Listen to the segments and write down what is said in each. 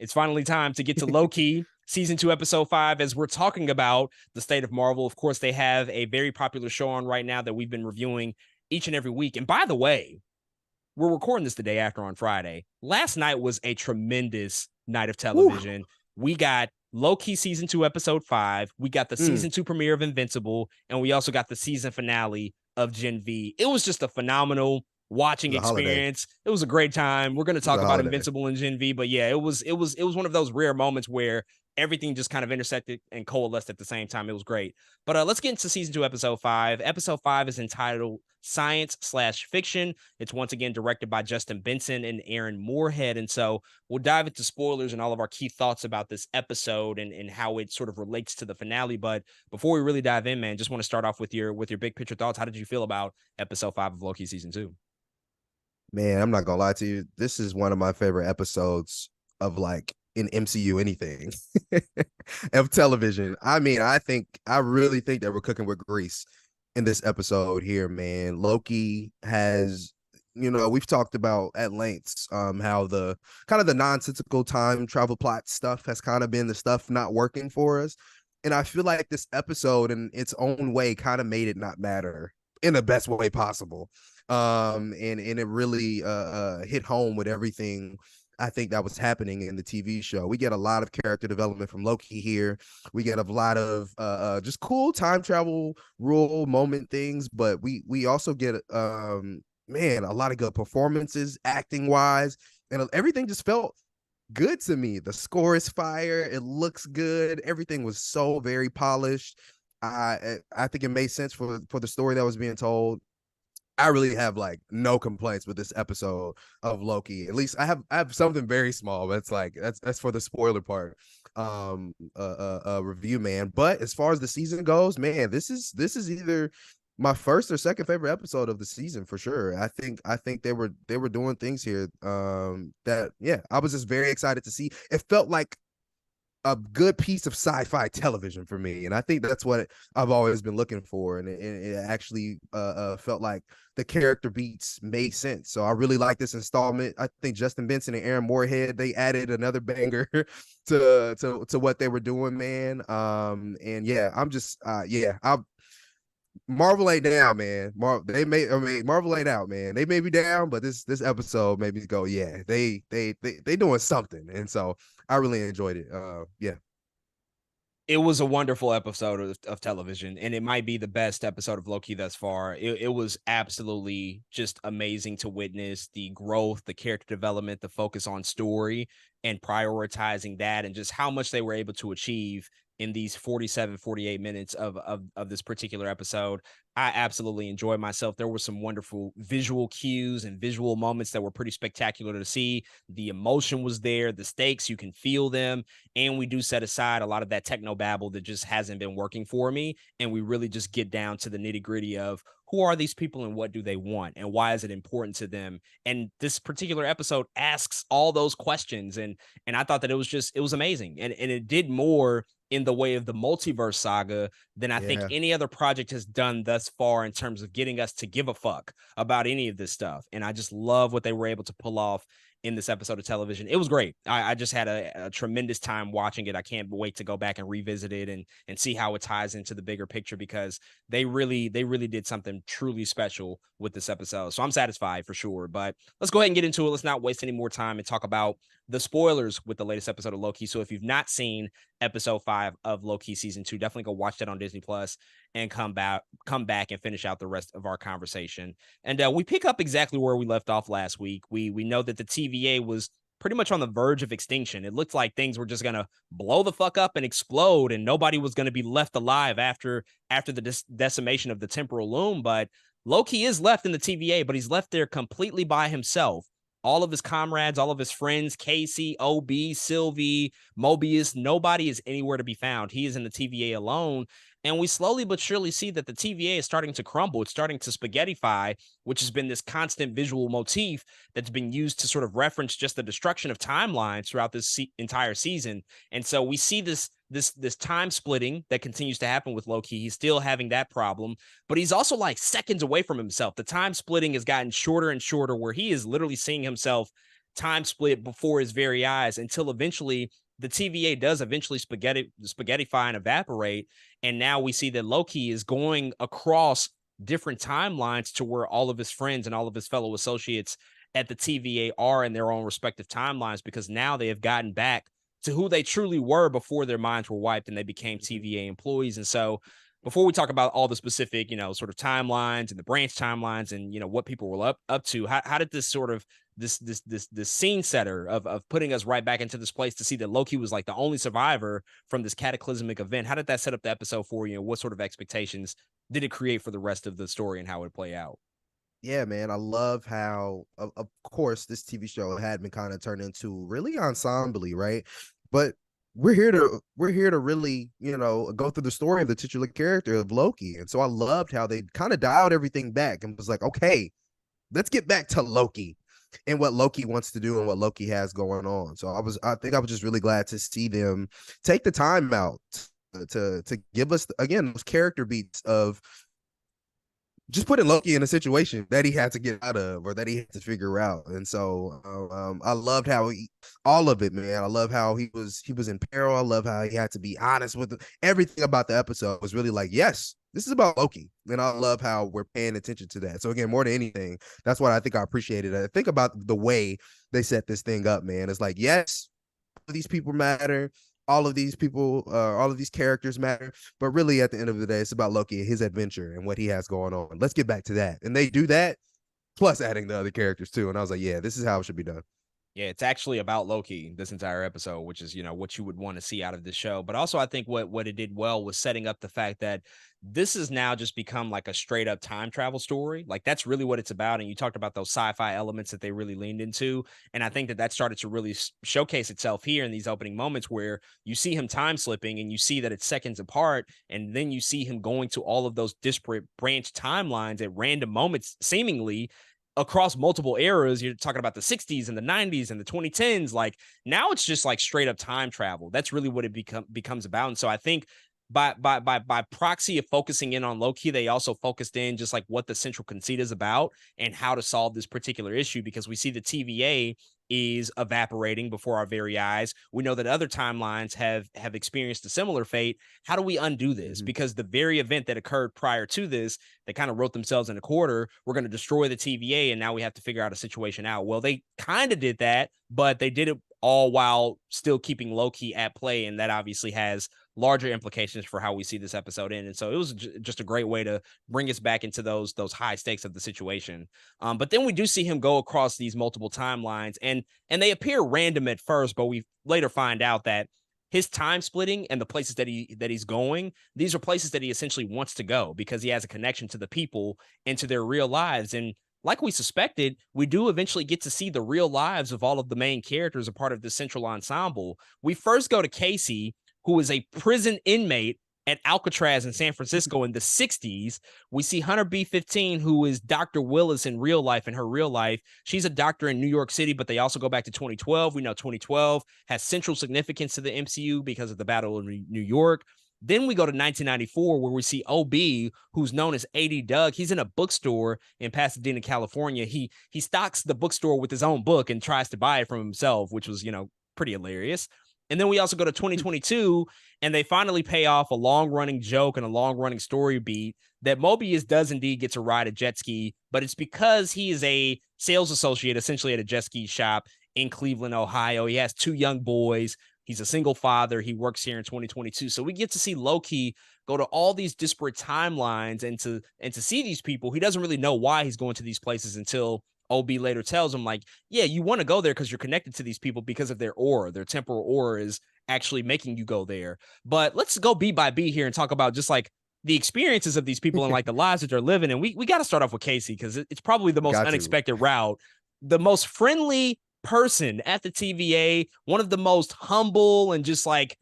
It's finally time to get to Loki season 2, episode 5, as we're talking about the state of Marvel. Of course, they have a very popular show on right now that we've been reviewing each and every week. And by the way, we're recording this the day after on Friday. Last night was a tremendous night of television. We got Loki season 2, episode 5. We got the season 2 premiere of Invincible, and we also got the season finale of Gen V. It was just a phenomenal watching experience. It was a great time. We're going to talk about Invincible and Gen V, but yeah, it was one of those rare moments where everything just kind of intersected and coalesced at the same time. It was great. But let's get into season 2, episode 5. Episode 5 is entitled Science/Fiction. It's once again directed by Justin Benson and Aaron Moorhead. And so we'll dive into spoilers and all of our key thoughts about this episode and how it sort of relates to the finale. But before we really dive in, man, just want to start off with your big picture thoughts. How did you feel about episode 5 of Loki season 2? Man, I'm not gonna lie to you. This is one of my favorite episodes of like in MCU anything of television. I mean, I really think that we're cooking with grease in this episode here, man. Loki has, we've talked about at lengths how the kind of the nonsensical time travel plot stuff has kind of been the stuff not working for us. And I feel like this episode in its own way kind of made it not matter in the best way possible. And it really hit home with everything I think that was happening in the TV show. We get a lot of character development from Loki here. We get a lot of just cool time travel rule moment things, but we also get a lot of good performances acting wise, and everything just felt good to me. The score is fire. It looks good. Everything was so very polished. I think it made sense for the story that was being told. I really have like no complaints with this episode of Loki. At least I have something very small, but it's like that's for the spoiler part. Review, man. But as far as the season goes, man, this is either my first or second favorite episode of the season for sure. I think they were doing things here that I was just very excited to see. It felt like a good piece of sci-fi television for me, and I think that's what I've always been looking for, and it actually felt like the character beats made sense. So I really like this installment. I think Justin Benson and Aaron Moorhead, they added another banger to what they were doing, man. And yeah, I'm just Marvel ain't down, man. Marvel ain't out, man. They may be down, but this episode made me go, yeah, they doing something, and so I really enjoyed it. It was a wonderful episode of television, and it might be the best episode of Loki thus far. It was absolutely just amazing to witness the growth, the character development, the focus on story, and prioritizing that, and just how much they were able to achieve in these 48 minutes of this particular episode. I absolutely enjoyed myself. There were some wonderful visual cues and visual moments that were pretty spectacular to see. The emotion was there, the stakes, you can feel them. And we do set aside a lot of that techno babble that just hasn't been working for me. And we really just get down to the nitty gritty of who are these people and what do they want and why is it important to them? And this particular episode asks all those questions. And I thought that it was amazing. And it did more in the way of the multiverse saga than I think any other project has done thus far in terms of getting us to give a fuck about any of this stuff. And I just love what they were able to pull off in this episode of television. It was great. I just had a tremendous time watching it. I can't wait to go back and revisit it and see how it ties into the bigger picture, because they really did something truly special with this episode. So I'm satisfied for sure. But let's go ahead and get into it. Let's not waste any more time and talk about the spoilers with the latest episode of Loki. So if you've not seen episode 5 of Loki season 2, definitely go watch that on Disney Plus and come back and finish out the rest of our conversation. And we pick up exactly where we left off last week. We know that the TVA was pretty much on the verge of extinction. It looked like things were just going to blow the fuck up and explode, and nobody was going to be left alive after the decimation of the temporal loom. But Loki is left in the TVA, but he's left there completely by himself. All of his comrades, all of his friends, Casey, OB, Sylvie, Mobius, nobody is anywhere to be found. He is in the TVA alone. And we slowly but surely see that the TVA is starting to crumble. It's starting to spaghettify, which has been this constant visual motif that's been used to sort of reference just the destruction of timelines throughout this entire season. And so we see this time splitting that continues to happen with Loki. He's still having that problem, but he's also like seconds away from himself. The time splitting has gotten shorter and shorter, where he is literally seeing himself time split before his very eyes until eventually the TVA does eventually spaghettify and evaporate. And now we see that Loki is going across different timelines to where all of his friends and all of his fellow associates at the TVA are in their own respective timelines, because now they have gotten back to who they truly were before their minds were wiped and they became Mhm. TVA employees. And so before we talk about all the specific, sort of timelines and the branch timelines and what people were up to, how did this sort of this scene setter of putting us right back into this place to see that Loki was like the only survivor from this cataclysmic event, how did that set up the episode for you, and what sort of expectations did it create for the rest of the story and how it would play out? Yeah, man, I love how, of course, this TV show had been kind of turned into really ensemble, right? But we're here to really, go through the story of the titular character of Loki, and so I loved how they kind of dialed everything back and was like, okay, let's get back to Loki and what Loki wants to do and what Loki has going on. So I think I was just really glad to see them take the time out to give us again those character beats of just putting Loki in a situation that he had to get out of or that he had to figure out. And so I loved how all of it, man. I love how he was in peril. I love how he had to be honest with everything about the episode was really like, yes, this is about Loki. And I love how we're paying attention to that. So again, more than anything, that's what I think I appreciated. I think about the way they set this thing up, man. It's like, yes, these people matter. All of these characters matter. But really, at the end of the day, it's about Loki and his adventure and what he has going on. Let's get back to that. And they do that, plus adding the other characters too. And I was like, yeah, this is how it should be done. Yeah, it's actually about Loki this entire episode, which is, what you would want to see out of this show. But also I think what it did well was setting up the fact that this has now just become like a straight up time travel story. Like that's really what it's about. And you talked about those sci-fi elements that they really leaned into. And I think that started to really showcase itself here in these opening moments where you see him time slipping and you see that it's seconds apart. And then you see him going to all of those disparate branch timelines at random moments, seemingly across multiple eras. You're talking about the 60s and the 90s and the 2010s. Like now it's just like straight up time travel. That's really what it becomes about. And so I think by proxy of focusing in on Loki, they also focused in just like what the central conceit is about and how to solve this particular issue, because we see the TVA is evaporating before our very eyes. We know that other timelines have experienced a similar fate. How do we undo this? Mhm. Because the very event that occurred prior to this, they kind of wrote themselves in a quarter. We're going to destroy the TVA, and now we have to figure out a situation out. Well, they kind of did that, but they did it all while still keeping Loki at play, and that obviously has larger implications for how we see this episode in. And so it was just a great way to bring us back into those high stakes of the situation. But then we do see him go across these multiple timelines, and they appear random at first, but we later find out that his time splitting and the places that he's going, these are places that he essentially wants to go because he has a connection to the people and to their real lives. And like we suspected, we do eventually get to see the real lives of all of the main characters a part of the central ensemble. We first go to Casey, who is a prison inmate at Alcatraz in San Francisco in the 60s. We see Hunter B15, who is Dr. Willis in real life, in her real life. She's a doctor in New York City, but they also go back to 2012. We know 2012 has central significance to the MCU because of the Battle of New York. Then we go to 1994, where we see OB, who's known as AD Doug. He's in a bookstore in Pasadena, California. He stocks the bookstore with his own book and tries to buy it from himself, which was, pretty hilarious. And then we also go to 2022, and they finally pay off a long running joke and a long running story beat that Mobius does indeed get to ride a jet ski, but it's because he is a sales associate essentially at a jet ski shop in Cleveland, Ohio. He has two young boys. He's a single father. He works here in 2022. So we get to see Loki go to all these disparate timelines and to see these people. He doesn't really know why he's going to these places until OB later tells him, like, yeah, you want to go there because you're connected to these people because of their aura. Their temporal aura is actually making you go there. But let's go B by B here and talk about just like the experiences of these people and like the lives that they're living. And we got to start off with Casey because it's probably the most Got to. unexpected route, the most friendly person at the TVA, one of the most humble and just like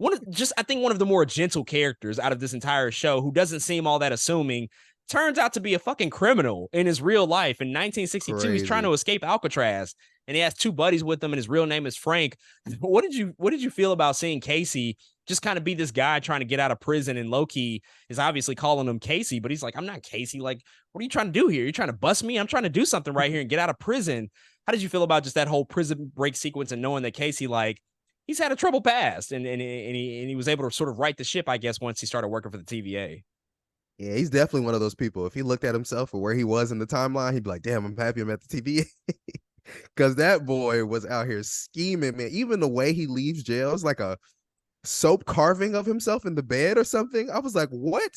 I think one of the more gentle characters out of this entire show, who doesn't seem all that assuming, turns out to be a fucking criminal in his real life. In 1962, he's trying Crazy. to escape Alcatraz, and he has two buddies with him, and his real name is Frank. What did you feel about seeing Casey just kind of be this guy trying to get out of prison? And Loki is obviously calling him Casey, but he's like, I'm not Casey. Like, what are you trying to do here? You're trying to bust me? I'm trying to do something right here and get out of prison. how did you feel about just that whole prison break sequence and knowing that Casey, like, he's had a troubled past and he was able to sort of right the ship, I guess, once he started working for the TVA. Yeah, he's definitely one of those people. If he looked at himself or where he was in the timeline, he'd be like, "Damn, I'm happy I'm at the TVA." Because that boy was out here scheming, man. Even the way he leaves jail is like a soap carving of himself in the bed or something. I was like, what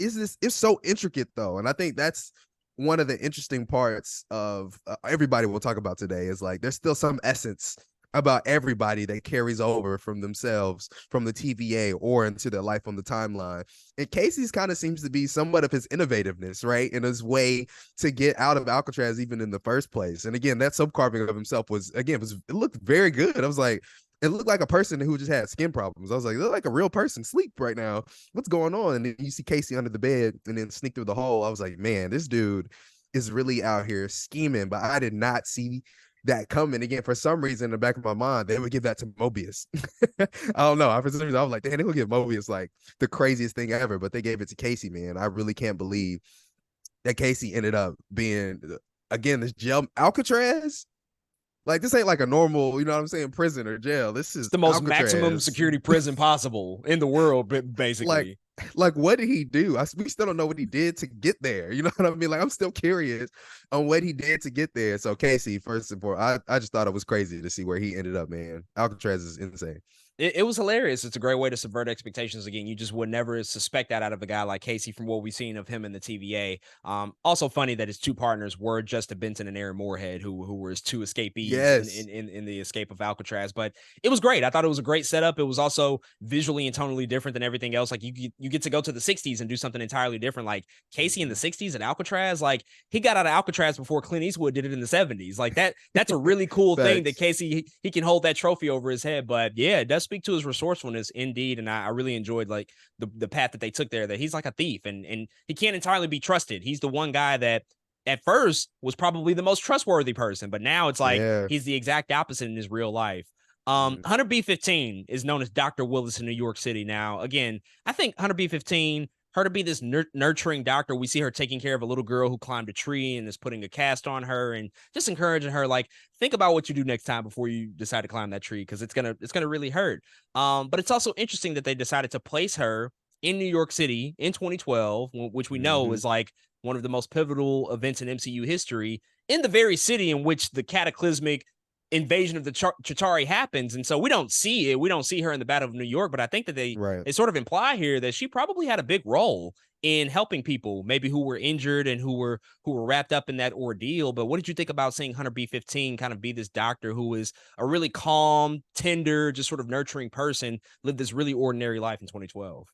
is this? It's so intricate though. And I think that's one of the interesting parts of everybody we'll talk about today is like there's still some essence about everybody that carries over from themselves from the TVA or into their life on the timeline. And Casey's kind of seems to be somewhat of his innovativeness, right? In his way to get out of Alcatraz even in the first place. And again, that sub carving of himself was it looked very good. I was like, it looked like a person who just had skin problems. I was like, look like a real person sleep right now. What's going on? And then you see Casey under the bed and then sneak through the hole. I was like, man, this dude is really out here scheming. But I did not see that coming. Again, for some reason in the back of my mind, they would give that to Mobius. I don't know. For some reason, I was like, damn, they would give Mobius like the craziest thing ever. But they gave it to Casey, man. I really can't believe that Casey ended up being again this jail Alcatraz. Like this ain't like a normal, you know what I'm saying, prison or jail. This It's is the most maximum Alcatraz. security prison possible in the world, Like, basically. like what did he do? We still don't know what he did to get there. You know what I mean? Like I'm still curious on what he did to get there. So Casey, first and foremost, I just thought it was crazy to see where he ended up, man. Alcatraz is insane. It was hilarious. It's a great way to subvert expectations again. You just would never suspect that out of a guy like Casey from what we've seen of him in the TVA. Also funny that his two partners were Justin Benson and Aaron Moorhead, who were his two escapees in, Yes. in the escape of Alcatraz. But it was great. I thought it was a great setup. It was also visually and tonally different than everything else. Like you get to go to the 60s and do something entirely different. Like Casey in the 60s at Alcatraz, like he got out of Alcatraz before Clint Eastwood did it in the 70s. Like that's a really cool thing that Facts. Casey he can hold that trophy over his head. But yeah, it does speak to his resourcefulness indeed. And I really enjoyed like the path that they took there, that he's like a thief and he can't entirely be trusted. He's the one guy that at first was probably the most trustworthy person, but now it's like Yeah. he's the exact opposite in his real life. Mhm. Hunter B-15 is known as Dr. Willis in New York City. Now, again, I think Hunter B-15, her to be this nurturing doctor, we see her taking care of a little girl who climbed a tree and is putting a cast on her and just encouraging her, like, think about what you do next time before you decide to climb that tree because it's gonna really hurt. But it's also interesting that they decided to place her in New York City in 2012, which we know Mhm. is like one of the most pivotal events in MCU history, in the very city in which the cataclysmic invasion of the Chitauri happens. And so we don't see it. We don't see her in the Battle of New York, but I think that Right. they sort of imply here that she probably had a big role in helping people maybe who were injured and who were wrapped up in that ordeal. But what did you think about seeing Hunter B-15 kind of be this doctor who is a really calm, tender, just sort of nurturing person, live this really ordinary life in 2012?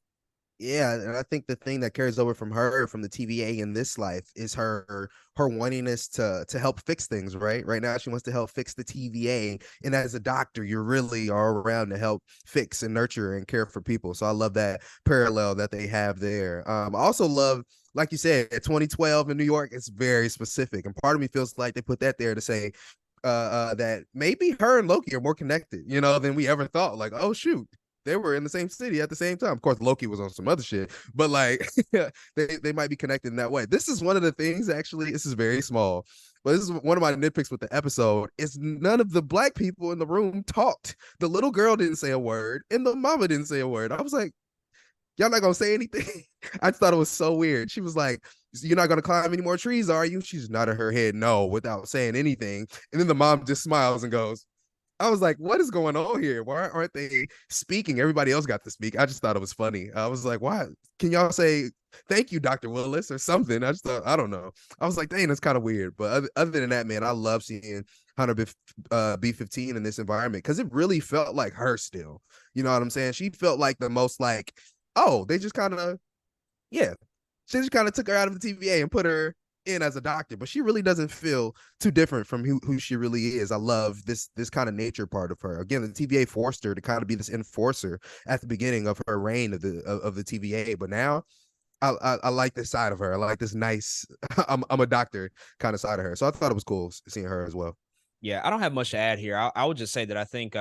Yeah, and I think the thing that carries over from her from the TVA in this life is her wantingness to help fix things, right? Right now she wants to help fix the TVA. And as a doctor, you really are around to help fix and nurture and care for people. So I love that parallel that they have there. I also love, like you said, 2012 in New York, it's very specific. And part of me feels like they put that there to say that maybe her and Loki are more connected, you know, than we ever thought. Like, oh shoot, they were in the same city at the same time. Of course, Loki was on some other shit, but like they might be connected in that way. This is one of the things, actually, this is very small, but this is one of my nitpicks with the episode is none of the black people in the room talked. The little girl didn't say a word, and the mama didn't say a word. I was like, y'all not gonna say anything? I just thought it was so weird. She was like, you're not gonna climb any more trees, are you? She's nodding her head no without saying anything. And then the mom just smiles and goes, I was like, what is going on here? Why aren't they speaking? Everybody else got to speak. I just thought it was funny. I was like, why? Can y'all say thank you, Dr. Willis, or something? I just thought, I don't know. I was like, dang, that's kind of weird. But other than that, man, I love seeing Hunter B-15 in this environment because it really felt like her still. You know what I'm saying? She felt like the most like, oh, they just kind of, yeah, she just kind of took her out of the TVA and put her in as a doctor, but she really doesn't feel too different from who she really is. I love this kind of nature part of her. Again, the TVA forced her to kind of be this enforcer at the beginning of her reign of the TVA, but now I like this side of her. I like this nice I'm a doctor kind of side of her. So I thought it was cool seeing her as well. Yeah, I don't have much to add here. I would just say that I think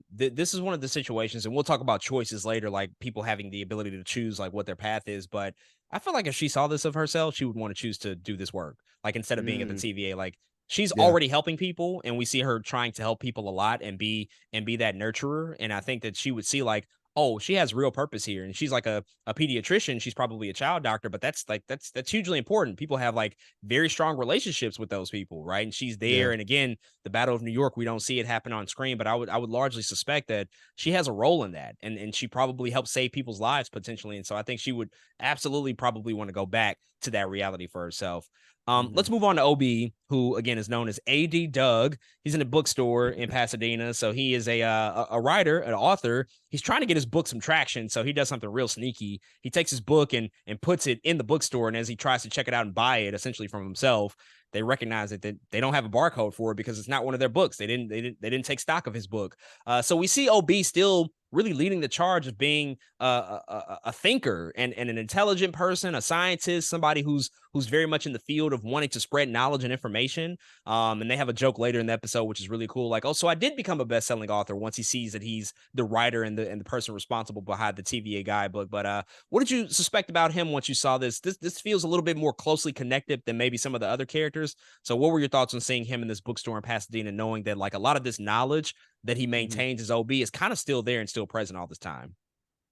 this is one of the situations, and we'll talk about choices later, like people having the ability to choose like what their path is. But I feel like if she saw this of herself, she would want to choose to do this work, like instead of being at the Mm, TVA. Like she's Yeah. already helping people, and we see her trying to help people a lot and be that nurturer. And I think that she would see like, oh, she has real purpose here. And she's like a pediatrician. She's probably a child doctor, but that's like that's hugely important. People have like very strong relationships with those people, right? And she's Yeah. there. And again, the Battle of New York, we don't see it happen on screen, but I would largely suspect that she has a role in that. And she probably helped save people's lives potentially. And so I think she would absolutely probably want to go back to that reality for herself. Mhm. Let's move on to OB, who again is known as AD Doug. He's in a bookstore in Pasadena, so he is a writer, an author. He's trying to get his book some traction, so he does something real sneaky. He takes his book and puts it in the bookstore, and as he tries to check it out and buy it, essentially from himself, they recognize that they don't have a barcode for it because it's not one of their books. They didn't take stock of his book. So we see OB still really leading the charge of being a thinker and an intelligent person, a scientist, somebody who's very much in the field of wanting to spread knowledge and information. And they have a joke later in the episode, which is really cool. Like, oh, so I did become a best-selling author once he sees that he's the writer and the person responsible behind the TVA guidebook. But what did you suspect about him once you saw this? This feels a little bit more closely connected than maybe some of the other characters. So, what were your thoughts on seeing him in this bookstore in Pasadena, knowing that like a lot of this knowledge that he Mhm. maintains as OB is kind of still there and still present all this time?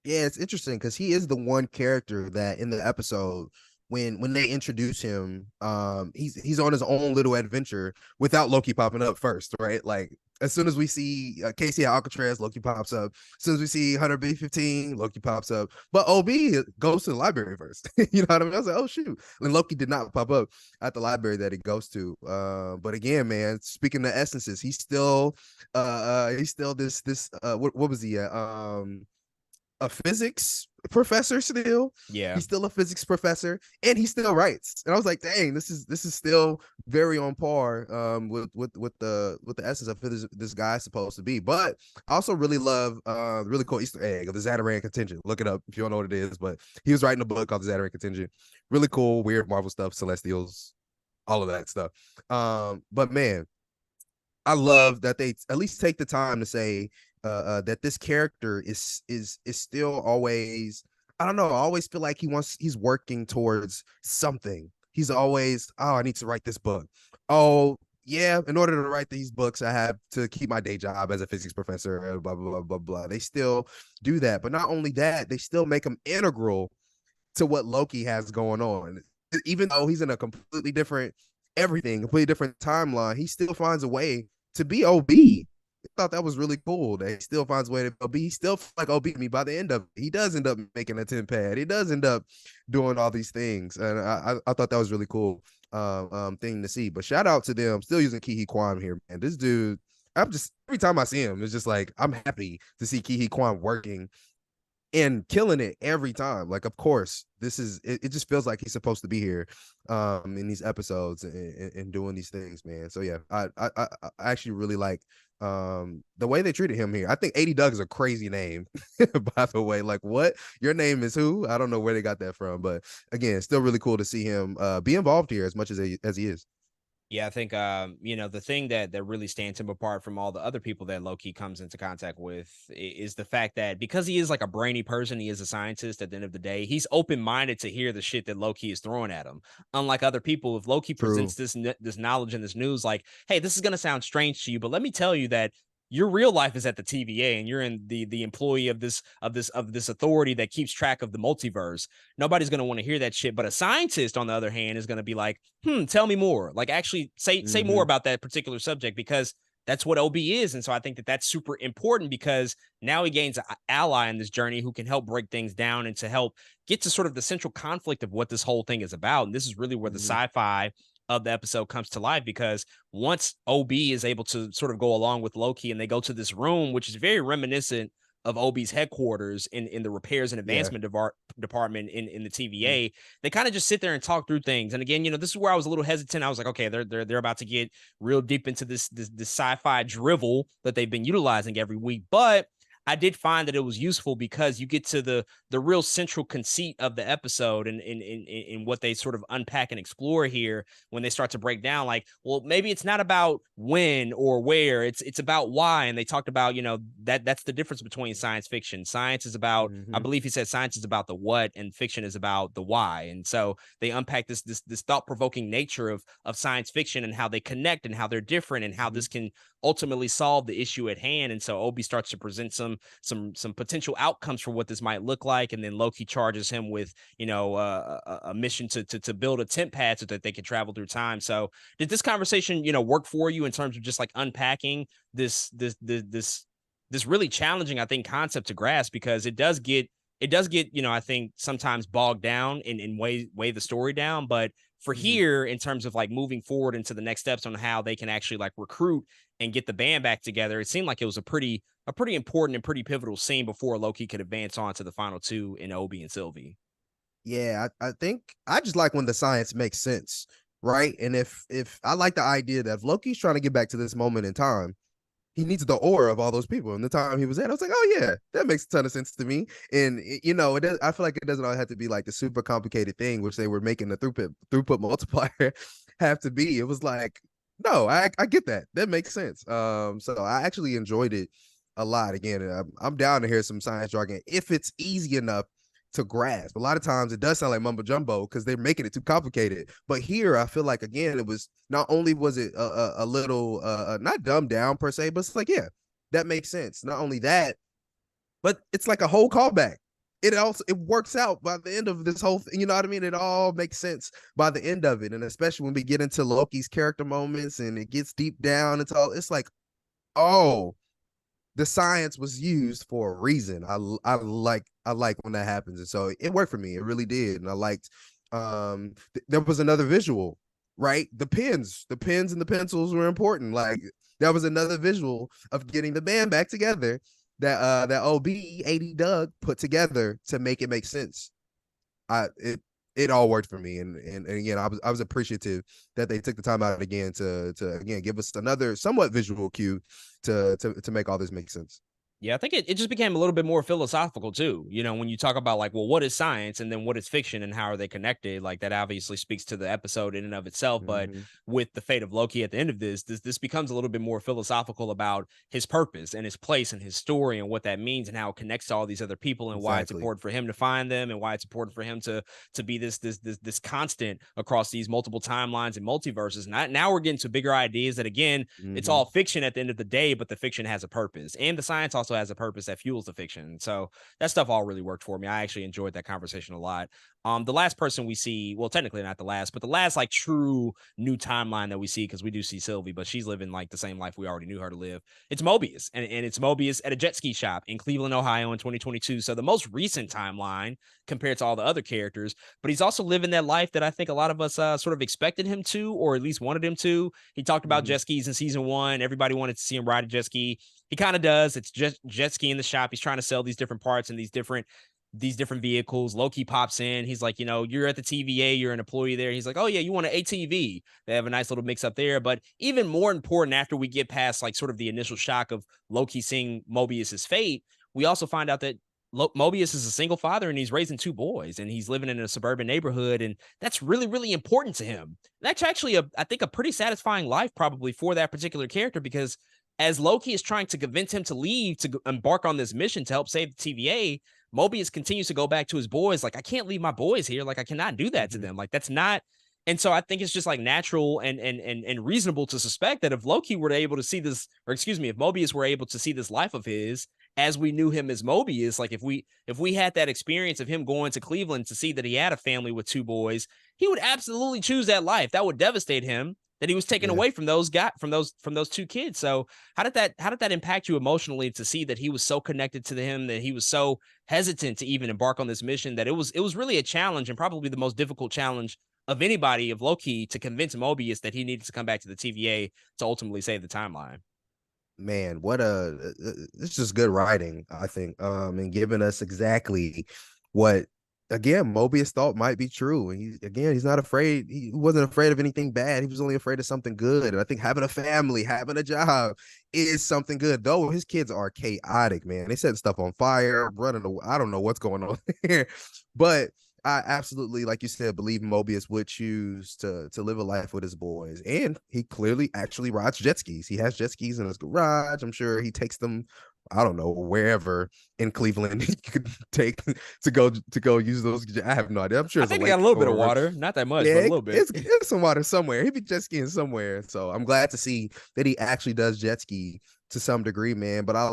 Yeah, it's interesting because he is the one character that in the episode when they introduce him, he's on his own little adventure without Loki popping up first, right? Like as soon as we see Casey at Alcatraz, Loki pops up. As soon as we see Hunter B-15, Loki pops up. But OB goes to the library first. You know what I mean? I was like, oh shoot. And Loki did not pop up at the library that he goes to. But again, man, speaking of essences, he's still this what was he at? A physics professor still. Yeah. He's still a physics professor, and he still writes. And I was like, dang, this is still very on par with the essence of who this guy's supposed to be. But I also really love the really cool Easter egg of the Zataran contingent. Look it up if you don't know what it is. But he was writing a book called the Zataran contingent. Really cool, weird Marvel stuff, Celestials, all of that stuff. But man, I love that they at least take the time to say that this character is still always, I don't know, I always feel like he's working towards something. He's always, oh, I need to write this book. Oh yeah, in order to write these books, I have to keep my day job as a physics professor. Blah blah blah blah blah. They still do that, but not only that, they still make him integral to what Loki has going on. Even though he's in a completely different everything, completely different timeline, he still finds a way to be OB. I thought that was really cool that he still finds a way to be OB. He still like OB me by the end of it. He does end up making a 10 pad. He does end up doing all these things. And I thought that was really cool thing to see. But shout out to them still using Kihi Kwan here, man. This dude, I'm just every time I see him, it's just like I'm happy to see Kihi Kwan working and killing it every time. Like, of course, this is it just feels like he's supposed to be here in these episodes and doing these things, man. So yeah, I actually really like the way they treated him here. I think 80 Doug is a crazy name, by the way. Like, what? Your name is who? I don't know where they got that from, but again, still really cool to see him be involved here as much as he is. Yeah, I think the thing that really stands him apart from all the other people that Loki comes into contact with is the fact that because he is like a brainy person, he is a scientist at the end of the day, he's open-minded to hear the shit that Loki is throwing at him. Unlike other people, if Loki presents True. this knowledge and this news like, "Hey, this is going to sound strange to you, but let me tell you that your real life is at the TVA and you're in the employee of this authority that keeps track of the multiverse." Nobody's going to want to hear that shit, but a scientist on the other hand is going to be like, tell me more. Like, actually say more Mm-hmm. about that particular subject because that's what OB is. And so I think that that's super important because now he gains an ally in this journey who can help break things down and to help get to sort of the central conflict of what this whole thing is about. And this is really where the Mm-hmm. sci-fi of the episode comes to life because once OB is able to sort of go along with Loki and they go to this room, which is very reminiscent of OB's headquarters in the repairs and Yeah. advancement department in the Mm-hmm. TVA, they kind of just sit there and talk through things. And again, this is where I was a little hesitant. I was like, okay, they're about to get real deep into this sci-fi drivel that they've been utilizing every week. But I did find that it was useful because you get to the real central conceit of the episode and in what they sort of unpack and explore here when they start to break down like, well, maybe it's not about when or where, it's about why. And they talked about, that's the difference between science fiction. Science is about, I Mm-hmm. believe he said science is about the what and fiction is about the why. And so they unpack this thought-provoking nature of science fiction and how they connect and how they're different and how Mm-hmm. this can ultimately solve the issue at hand. And so Obi starts to present some potential outcomes for what this might look like, and then Loki charges him with a mission to build a tent pad so that they can travel through time. So did this conversation work for you in terms of just like unpacking this really challenging, I think, concept to grasp, because it does get I think sometimes bogged down in way the story down. But for Mm-hmm. here, in terms of like moving forward into the next steps on how they can actually like recruit and get the band back together, it seemed like it was a pretty important and pretty pivotal scene before Loki could advance on to the final two in Obi and Sylvie. Yeah, I think I just like when the science makes sense, right? And if I like the idea that if Loki's trying to get back to this moment in time, he needs the aura of all those people. And the time he was at, I was like, oh yeah, that makes a ton of sense to me. And I feel like it doesn't all have to be like the super complicated thing, which they were making the throughput multiplier have to be. It was like, no, I get that. That makes sense. So I actually enjoyed it a lot. Again, I'm down to hear some science jargon if it's easy enough to grasp. A lot of times it does sound like mumbo jumbo because they're making it too complicated. But here, I feel like again, it was not only was it a little not dumbed down per se, but it's like yeah, that makes sense. Not only that, but it's like a whole callback. It works out by the end of this whole thing. You know what I mean? It all makes sense by the end of it, and especially when we get into Loki's character moments and it gets deep down. It's like oh, the science was used for a reason. I like when that happens, and so it worked for me. It really did, and I liked. There was another visual, right? The pens and the pencils were important. Like that was another visual of getting the band back together that OB80 Doug put together to make it make sense. It all worked for me, and again, I was appreciative that they took the time out again to again give us another somewhat visual cue to make all this make sense. Yeah, I think it just became a little bit more philosophical too. When you talk about like, well, what is science and then what is fiction and how are they connected? Like that obviously speaks to the episode in and of itself. But Mm-hmm. with the fate of Loki at the end of this becomes a little bit more philosophical about his purpose and his place and his story and what that means and how it connects to all these other people and why it's Exactly. important for him to find them and why it's important for him to be this constant across these multiple timelines and multiverses. Now we're getting to bigger ideas that again, it's Mm-hmm. all fiction at the end of the day, but the fiction has a purpose and the science also has a purpose that fuels the fiction. So that stuff all really worked for me. I actually enjoyed that conversation a lot. The last person we see, well, technically not the last, but the last like true new timeline that we see, because we do see Sylvie, but she's living like the same life we already knew her to live. It's Mobius, and it's Mobius at a jet ski shop in Cleveland, Ohio in 2022. So the most recent timeline compared to all the other characters, but he's also living that life that I think a lot of us sort of expected him to, or at least wanted him to. He talked about Mm-hmm. jet skis in season one. Everybody wanted to see him ride a jet ski. He kind of does. It's just jet ski in the shop. He's trying to sell these different parts and these different vehicles. Loki pops in. He's like, you're at the TVA, you're an employee there. He's like, oh yeah, you want an ATV? They have a nice little mix up there. But even more important, after we get past like sort of the initial shock of Loki seeing Mobius's fate, we also find out that Mobius is a single father and he's raising two boys and he's living in a suburban neighborhood, and that's really really important to him. That's actually I think a pretty satisfying life probably for that particular character, because as Loki is trying to convince him to leave to embark on this mission to help save the TVA, Mobius continues to go back to his boys like, I can't leave my boys here, like I cannot do that to Mm-hmm. them, like that's not. And so I think it's just like natural and reasonable to suspect that if Loki were able to see this, or excuse me, if Mobius were able to see this life of his as we knew him as Mobius, like if we had that experience of him going to Cleveland to see that he had a family with two boys, he would absolutely choose that life. That would devastate him that he was taken Yeah. away from those two kids. So how did that impact you emotionally to see that he was so connected to him, that he was so hesitant to even embark on this mission, that it was really a challenge and probably the most difficult challenge of anybody of Loki to convince Mobius that he needed to come back to the TVA to ultimately save the timeline. Man, what it's just good writing, I think. And giving us exactly what again, Mobius thought might be true. And he's not afraid. He wasn't afraid of anything bad. He was only afraid of something good. And I think having a family, having a job is something good. Though his kids are chaotic, man. They set stuff on fire, running away. I don't know what's going on there. But I absolutely, like you said, believe Mobius would choose to live a life with his boys. And he clearly actually rides jet skis. He has jet skis in his garage. I'm sure he takes them, I don't know, wherever in Cleveland he could take to go use those. I have no idea. I'm sure I it's a think they got a lake little bit of or water, not that much, yeah, but a little bit. it's some water somewhere. He'd be jet skiing somewhere. So I'm glad to see that he actually does jet ski to some degree, man. But I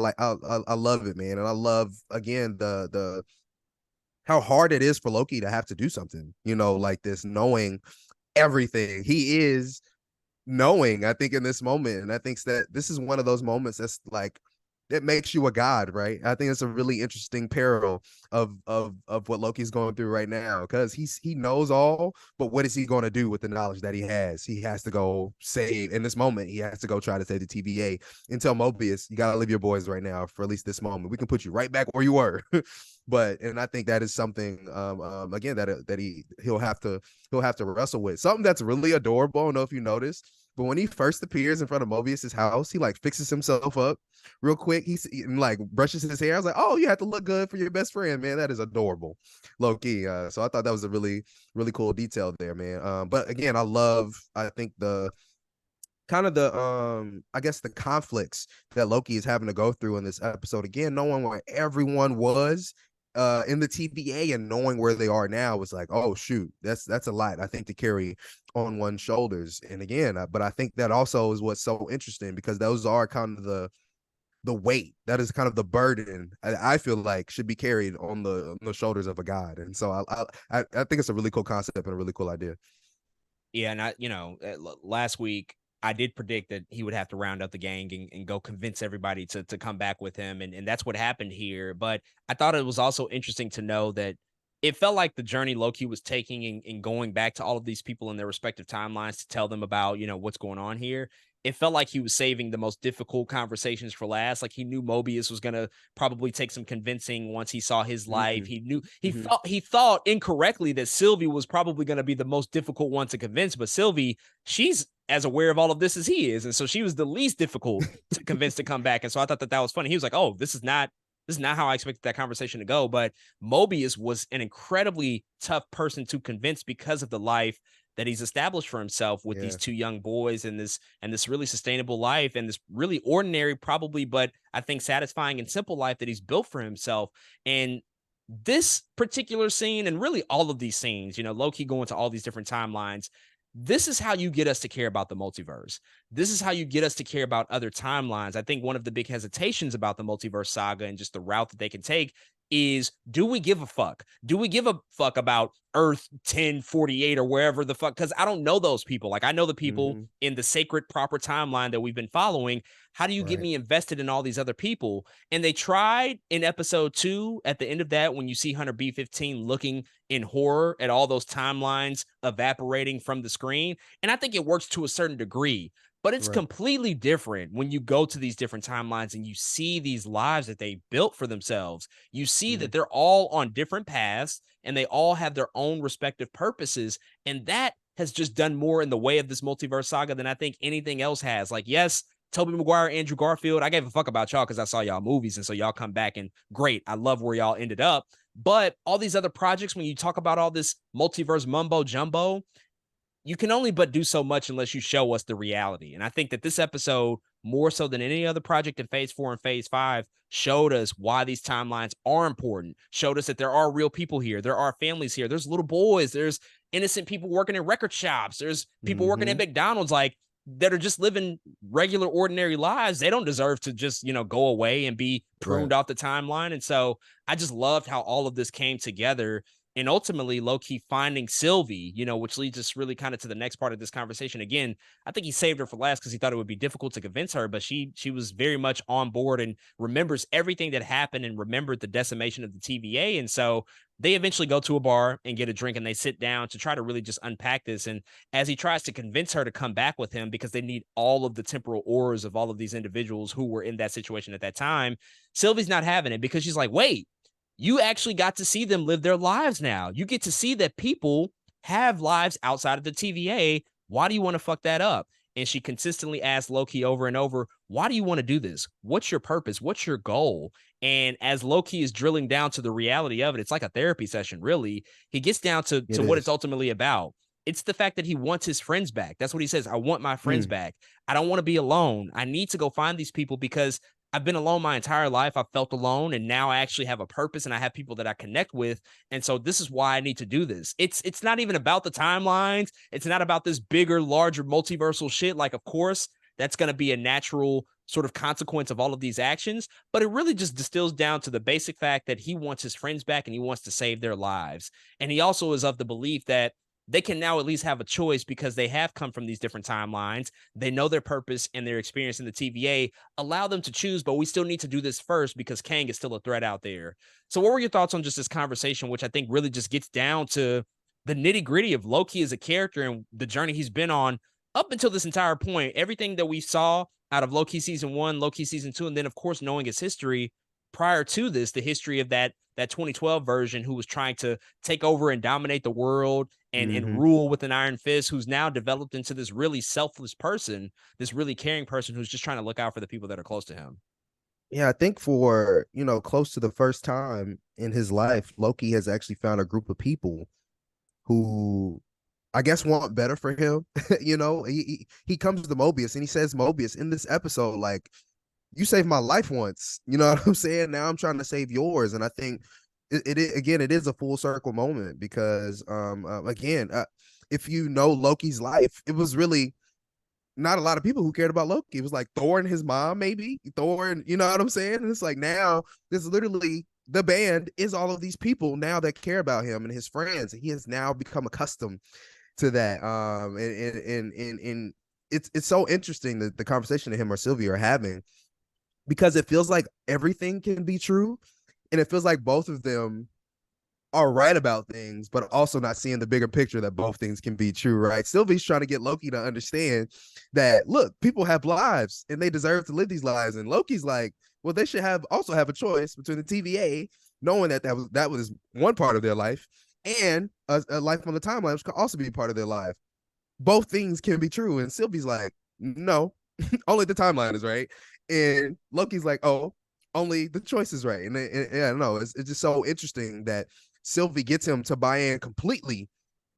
love it, man, and I love again the how hard it is for Loki to have to do something, like this, knowing everything. He is knowing, I think, in this moment. And I think that this is one of those moments that's like, it makes you a god, right? I think it's a really interesting parallel of what Loki's going through right now, because he knows all, but what is he going to do with the knowledge that he has? He has to go save in this moment. He has to go try to save the TVA and tell Mobius, you got to leave your boys right now for at least this moment. We can put you right back where you were. And I think that is something again that he'll have to wrestle with. Something that's really adorable. I don't know if you noticed, but when he first appears in front of Mobius's house, he like fixes himself up real quick. He's like brushes his hair. I was like, oh, you have to look good for your best friend, man. That is adorable, Loki. So I thought that was a really, really cool detail there, man. But again, I think the kind of the I guess the conflicts that Loki is having to go through in this episode. Again, knowing where everyone was in the TVA and knowing where they are now was like, oh shoot, that's a lot, I think, to carry on one's shoulders. And again, but I think that also is what's so interesting, because those are kind of the weight, that is kind of the burden I feel like should be carried on the shoulders of a god. And so I think it's a really cool concept and a really cool idea. Yeah, and last week I did predict that he would have to round up the gang and go convince everybody to come back with him, and that's what happened here. But I thought it was also interesting to know that it felt like the journey Loki was taking and going back to all of these people in their respective timelines to tell them about, what's going on here. It felt like he was saving the most difficult conversations for last. Like he knew Mobius was gonna probably take some convincing once he saw his life. Mm-hmm. He knew Mm-hmm. he thought incorrectly that Sylvie was probably gonna be the most difficult one to convince, but Sylvie, she's as aware of all of this as he is, and so she was the least difficult to convince to come back. And so I thought that was funny. He was like, "Oh, this is not how I expected that conversation to go." But Mobius was an incredibly tough person to convince because of the life that he's established for himself with Yeah. these two young boys and this really sustainable life and this really ordinary, probably, but I think satisfying and simple life that he's built for himself. And this particular scene, and really all of these scenes, Loki going to all these different timelines, this is how you get us to care about the multiverse. This is how you get us to care about other timelines. I think one of the big hesitations about the multiverse saga and just the route that they can take is, do we give a fuck? Do we give a fuck about Earth 1048 or wherever the fuck? Because I don't know those people. Like, I know the people Mm-hmm. in the sacred proper timeline that we've been following. How do you get Right. me invested in all these other people? And they tried in episode 2, at the end of that, when you see Hunter B-15 looking in horror at all those timelines evaporating from the screen. And I think it works to a certain degree, but it's Right. completely different when you go to these different timelines and you see these lives that they built for themselves. You see Mm-hmm. that they're all on different paths and they all have their own respective purposes. And that has just done more in the way of this multiverse saga than I think anything else has. Like, yes, Tobey Maguire, Andrew Garfield, I gave a fuck about y'all because I saw y'all movies. And so y'all come back and great. I love where y'all ended up. But all these other projects, when you talk about all this multiverse mumbo jumbo, you can only but do so much unless you show us the reality. And I think that this episode, more so than any other project in phase 4 and phase 5, showed us why these timelines are important, showed us that there are real people here. There are families here. There's little boys. There's innocent people working in record shops. There's people working at Mm-hmm. McDonald's, like, that are just living regular, ordinary lives. They don't deserve to just, go away and be Right. pruned off the timeline. And so I just loved how all of this came together, and ultimately Loki finding Sylvie, which leads us really kind of to the next part of this conversation. Again, I think he saved her for last because he thought it would be difficult to convince her, but she was very much on board and remembers everything that happened and remembered the decimation of the TVA. And so they eventually go to a bar and get a drink and they sit down to try to really just unpack this. And as he tries to convince her to come back with him because they need all of the temporal auras of all of these individuals who were in that situation at that time, Sylvie's not having it because she's like, wait, you actually got to see them live their lives now. You get to see that people have lives outside of the TVA. Why do you want to fuck that up? And she consistently asks Loki over and over, why do you want to do this? What's your purpose? What's your goal? And as Loki is drilling down to the reality of it, it's like a therapy session, really. He gets down It to what it's is. ultimately about. It's the fact that he wants his friends back. That's what he says. I want my friends Mm, back. I don't want to be alone. I need to go find these people because I've been alone my entire life. I felt alone, and now I actually have a purpose and I have people that I connect with. And so this is why I need to do this. It's not even about the timelines. It's not about this bigger, larger multiversal shit. Like, of course, that's going to be a natural sort of consequence of all of these actions, but it really just distills down to the basic fact that he wants his friends back and he wants to save their lives. And he also is of the belief that they can now at least have a choice because they have come from these different timelines. They know their purpose and their experience in the TVA allow them to choose, but we still need to do this first because Kang is still a threat out there. So, what were your thoughts on just this conversation, which I think really just gets down to the nitty gritty of Loki as a character and the journey he's been on up until this entire point? Everything that we saw out of Loki season one, Loki season two, and then, of course, knowing its history prior to this, the history of that 2012 version who was trying to take over and dominate the world and hmm rule with an iron fist, who's now developed into this really selfless person, this really caring person who's just trying to look out for the people that are close to him. Yeah, I think for, close to the first time in his life, Loki has actually found a group of people who I guess want better for him. He comes to Mobius and he says, Mobius, in this episode, like, you saved my life once. You know what I'm saying? Now I'm trying to save yours. And I think it is a full circle moment because again, if you know Loki's life, it was really not a lot of people who cared about Loki. It was like Thor and his mom, maybe Thor, and you know what I'm saying? And it's like now there's literally the band is all of these people now that care about him and his friends. He has now become accustomed to that. And it's so interesting that the conversation that him or Sylvia are having because it feels like everything can be true, and it feels like both of them are right about things, but also not seeing the bigger picture that both things can be true, right? Sylvie's trying to get Loki to understand that look, people have lives and they deserve to live these lives. And Loki's like, well, they should have a choice between the TVA, knowing that was one part of their life, and a life on the timeline, which could also be part of their life. Both things can be true. And Sylvie's like, no, only the timeline is right. And Loki's like, oh, only the choice is right. And yeah, no, it's just so interesting that Sylvie gets him to buy in completely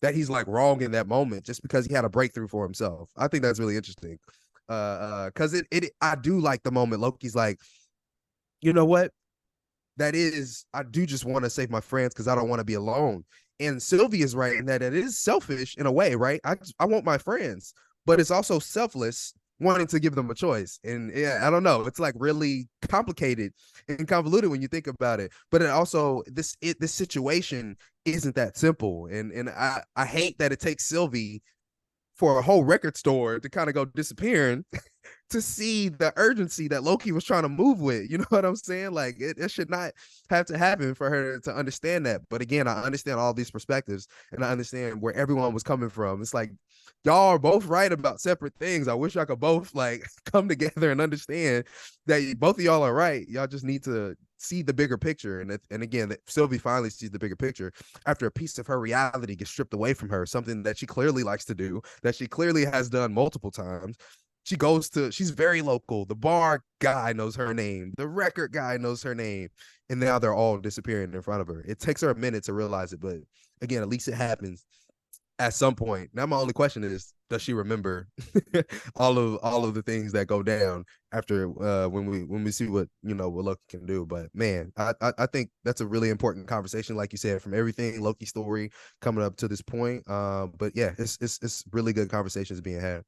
that he's like wrong in that moment just because he had a breakthrough for himself. I think that's really interesting. Because I do like the moment Loki's like, you know what? That is, I do just want to save my friends because I don't want to be alone. And Sylvie is right in that it is selfish in a way, right? I want my friends, but it's also selfless wanting to give them a choice. And yeah, I don't know. It's like really complicated and convoluted when you think about it. But it also this situation isn't that simple. And I hate that it takes Sylvie for a whole record store to kind of go disappearing to see the urgency that Loki was trying to move with. You know what I'm saying? Like it should not have to happen for her to understand that. But again, I understand all these perspectives and I understand where everyone was coming from. It's like y'all are both right about separate things. I wish I could both like come together and understand that both of y'all are right. Y'all just need to see the bigger picture. And again, Sylvie finally sees the bigger picture after a piece of her reality gets stripped away from her, something that she clearly likes to do, that she clearly has done multiple times. She's very local. The bar guy knows her name. The record guy knows her name. And now they're all disappearing in front of her. It takes her a minute to realize it, but again, at least it happens at some point. Now my only question is, does she remember all of the things that go down after when we see what what Loki can do? But man, I think that's a really important conversation, like you said, from everything Loki story coming up to this point. But yeah, it's really good conversations being had.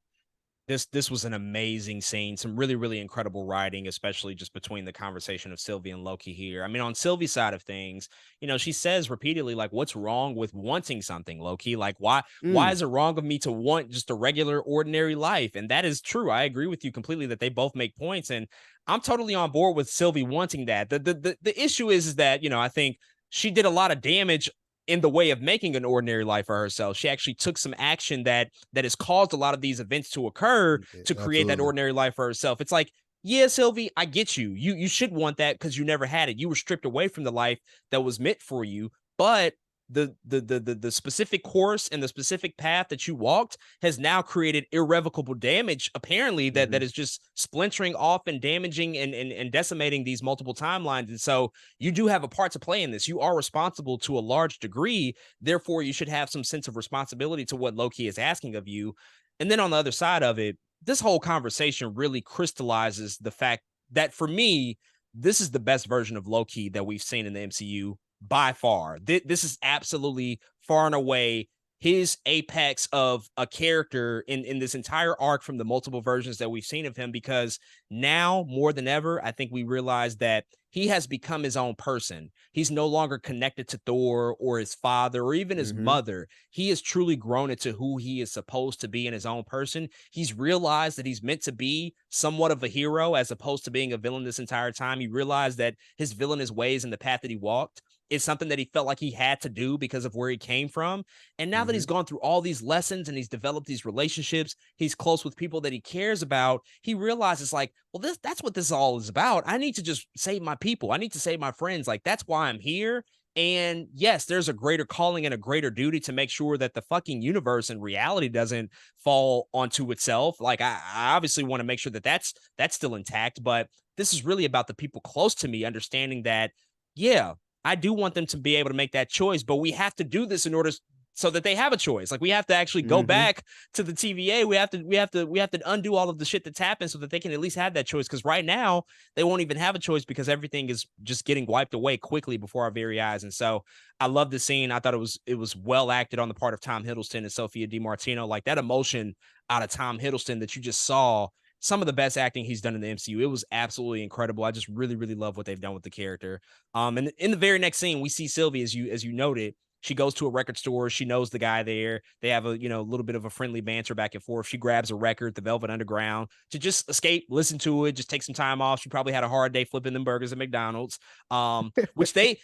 This was an amazing scene. Some really, really incredible writing, especially just between the conversation of Sylvie and Loki here. I mean, on Sylvie's side of things, she says repeatedly, like, what's wrong with wanting something, Loki? Like, why Mm, is it wrong of me to want just a regular, ordinary life? And that is true. I agree with you completely that they both make points. And I'm totally on board with Sylvie wanting that. The issue is that, I think she did a lot of damage in the way of making an ordinary life for herself. She actually took some action that has caused a lot of these events to occur to create that absolutely. ordinary life for herself. It's like yeah, Sylvie, I get you. You should want that because you never had it. You were stripped away from the life that was meant for you. But the specific course and the specific path that you walked has now created irrevocable damage, apparently, that Mhm. is just splintering off and damaging and decimating these multiple timelines. And so you do have a part to play in this. You are responsible to a large degree. Therefore, you should have some sense of responsibility to what Loki is asking of you. And then on the other side of it, this whole conversation really crystallizes the fact that for me, this is the best version of Loki that we've seen in the MCU by far. This is absolutely far and away his apex of a character in this entire arc from the multiple versions that we've seen of him, because now more than ever, I think we realize that he has become his own person. He's no longer connected to Thor or his father or even his Mhm. mother. He has truly grown into who he is supposed to be in his own person. He's realized that he's meant to be somewhat of a hero as opposed to being a villain this entire time. He realized that his villainous ways and the path that he walked is something that he felt like he had to do because of where he came from. And now that he's Mhm. gone through all these lessons and he's developed these relationships, he's close with people that he cares about, he realizes like, well, that's what this all is about. I need to just save my people. I need to save my friends. Like that's why I'm here. And yes, there's a greater calling and a greater duty to make sure that the fucking universe and reality doesn't fall onto itself. Like I obviously want to make sure that that's still intact, but this is really about the people close to me understanding that, yeah, I do want them to be able to make that choice, but we have to do this in order so that they have a choice. Like we have to actually go Mhm. back to the TVA. We have to undo all of the shit that's happened so that they can at least have that choice. Because right now they won't even have a choice because everything is just getting wiped away quickly before our very eyes. And so I love the scene. I thought it was well acted on the part of Tom Hiddleston and Sophia DiMartino. Like that emotion out of Tom Hiddleston that you just saw, some of the best acting he's done in the MCU. It was absolutely incredible. I just really, really love what they've done with the character. And in the very next scene, we see Sylvie, as you noted. She goes to a record store. She knows the guy there. They have a little bit of a friendly banter back and forth. She grabs a record, The Velvet Underground, to just escape, listen to it, just take some time off. She probably had a hard day flipping them burgers at McDonald's, which they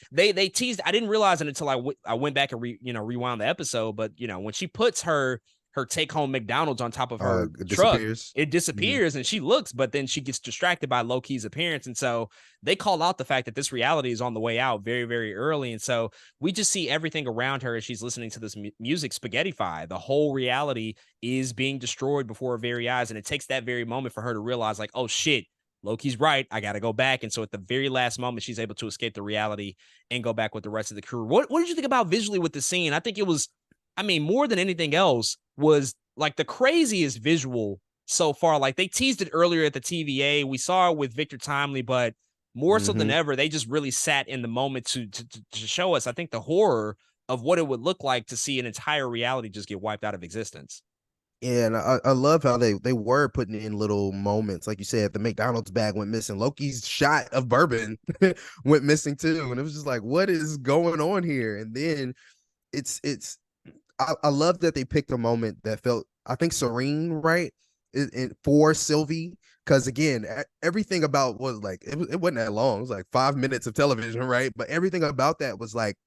teased. I didn't realize it until I went back and rewound the episode. But when she puts her take home McDonald's on top of her It truck, disappears. it Mhm. disappears and she looks, but then she gets distracted by Loki's appearance. And so they call out the fact that this reality is on the way out very, very early. And so we just see everything around her as she's listening to this music spaghettify. The whole reality is being destroyed before her very eyes. And it takes that very moment for her to realize, like, oh shit, Loki's right. I got to go back. And so at the very last moment, she's able to escape the reality and go back with the rest of the crew. What did you think about visually with the scene? I think it was, I mean, more than anything else, was like the craziest visual so far. Like they teased it earlier at the TVA. We saw it with Victor Timely, but more so than Mhm. ever, they just really sat in the moment to show us, I think, the horror of what it would look like to see an entire reality just get wiped out of existence. And I love how they were putting in little moments, like you said, the McDonald's bag went missing. Loki's shot of bourbon went missing too, and it was just like, what is going on here? And then it's I love that they picked a moment that felt, I think, serene, right? For Sylvie, because again, everything about was like it wasn't that long. It was like 5 minutes of television, right? But everything about that was like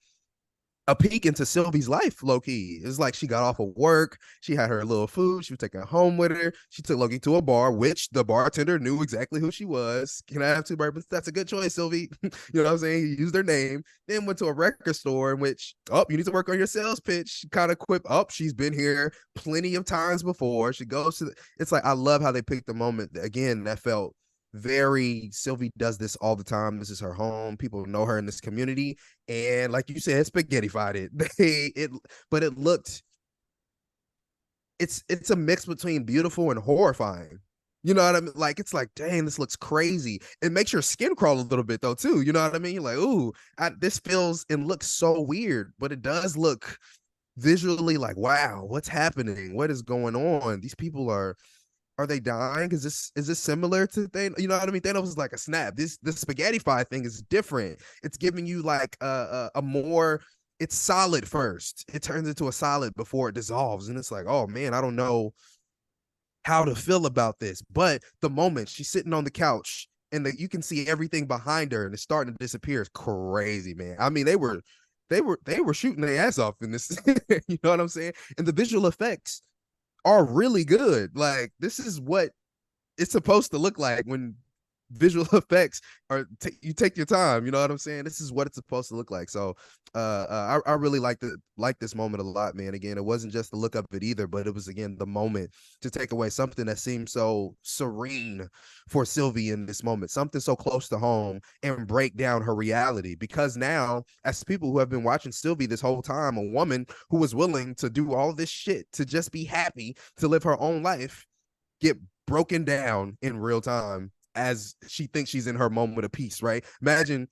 a peek into Sylvie's life, low key. It's like she got off of work, she had her little food, she was taking it home with her. She took Loki to a bar, which the bartender knew exactly who she was. Can I have two bourbons? That's a good choice, Sylvie. You know what I'm saying? He used her name, then went to a record store in which, oh, you need to work on your sales pitch. She kind of quip up. Oh, she's been here plenty of times before. She goes to it's like I love how they picked the moment again that felt very Sylvie does this all the time. This is her home. People know her in this community. And like you said, spaghettified it. But it looked it's a mix between beautiful and horrifying. You know what I mean? Like it's like, dang, this looks crazy. It makes your skin crawl a little bit though, too. You know what I mean? You're like, ooh, this feels and looks so weird, but it does look visually like, wow, what's happening? What is going on? These people are they dying? Is this similar to Thanos? You know what I mean? Thanos is like a snap. This spaghetti fry thing is different. It's giving you like a more. It's solid first. It turns into a solid before it dissolves, and it's like, oh man, I don't know how to feel about this. But the moment she's sitting on the couch and you can see everything behind her and it's starting to disappear is crazy, man. I mean, they were shooting their ass off in this. You know what I'm saying? And the visual effects are really good. Like this is what it's supposed to look like when visual effects are you take your time. You know what I'm saying? This is what it's supposed to look like. So I really like this moment a lot, man. Again, it wasn't just the look of it either, but it was again the moment to take away something that seemed so serene for Sylvie in this moment, something so close to home, and break down her reality. Because now, as people who have been watching Sylvie this whole time, a woman who was willing to do all this shit to just be happy, to live her own life, get broken down in real time as she thinks she's in her moment of peace, right? Imagine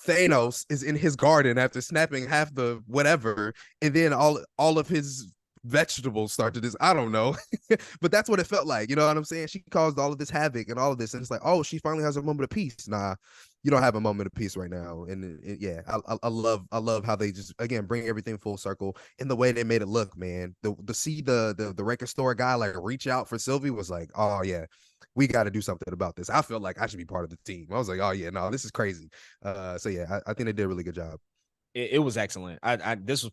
Thanos is in his garden after snapping half the whatever, and then all of his vegetables start to this. I don't know, but that's what it felt like. You know what I'm saying? She caused all of this havoc and all of this, and it's like, oh, she finally has a moment of peace. Nah, you don't have a moment of peace right now. And yeah, I love how they just again bring everything full circle in the way they made it look, man. The see the record store guy like reach out for Sylvie was like, oh yeah, we got to do something about this. I felt like I should be part of the team. I was like, oh yeah, no, this is crazy. So yeah, I think they did a really good job. It was excellent. This was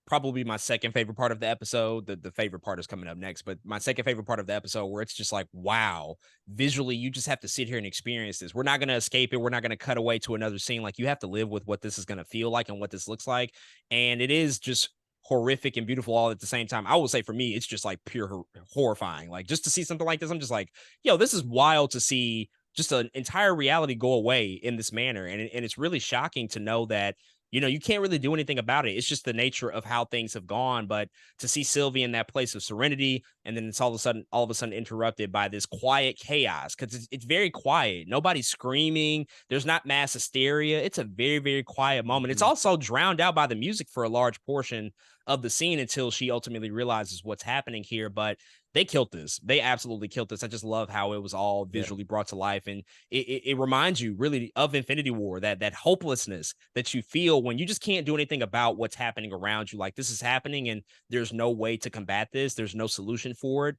probably my second favorite part of the episode. The favorite part is coming up next, but my second favorite part of the episode where it's just like, wow, visually, you just have to sit here and experience this. We're not going to escape it. We're not going to cut away to another scene. Like you have to live with what this is going to feel like and what this looks like. And it is just horrific and beautiful all at the same time. I will say for me, it's just like pure horrifying. Like just to see something like this, I'm just like, yo, this is wild to see just an entire reality go away in this manner. And it's really shocking to know that you can't really do anything about it. It's just the nature of how things have gone. But to see Sylvie in that place of serenity, and then it's all of a sudden interrupted by this quiet chaos because it's very quiet. Nobody's screaming. There's not mass hysteria. It's a very, very quiet moment. It's Mm-hmm. also drowned out by the music for a large portion of the scene until she ultimately realizes what's happening here. But they killed this. They absolutely killed this. I just love how it was all Yeah. visually brought to life, and it reminds you really of Infinity War, that hopelessness that you feel when you just can't do anything about what's happening around you. Like this is happening, and there's no way to combat this. There's no solution for it.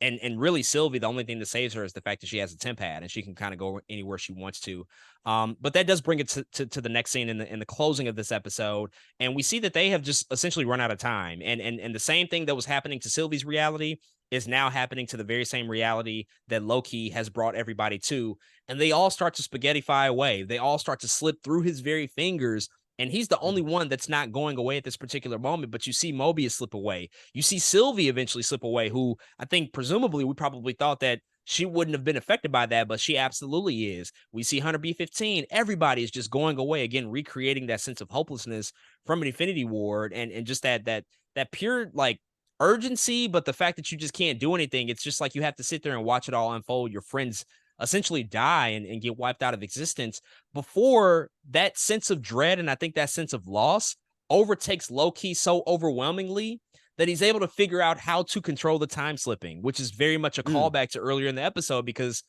And really, Sylvie, the only thing that saves her is the fact that she has a temp pad and she can kind of go anywhere she wants to. But that does bring it to the next scene in the closing of this episode, and we see that they have just essentially run out of time. And the same thing that was happening to Sylvie's reality is now happening to the very same reality that Loki has brought everybody to. And they all start to spaghettify away. They all start to slip through his very fingers. And he's the only one that's not going away at this particular moment. But you see Mobius slip away. You see Sylvie eventually slip away, who I think presumably we probably thought that she wouldn't have been affected by that, but she absolutely is. We see Hunter B-15. Everybody is just going away again, recreating that sense of hopelessness from an Infinity War, and just that pure like urgency, but the fact that you just can't do anything. It's just like you have to sit there and watch it all unfold. Your friends essentially die and get wiped out of existence before that sense of dread. And I think that sense of loss overtakes Loki so overwhelmingly that he's able to figure out how to control the time slipping, which is very much a Mm. callback to earlier in the episode because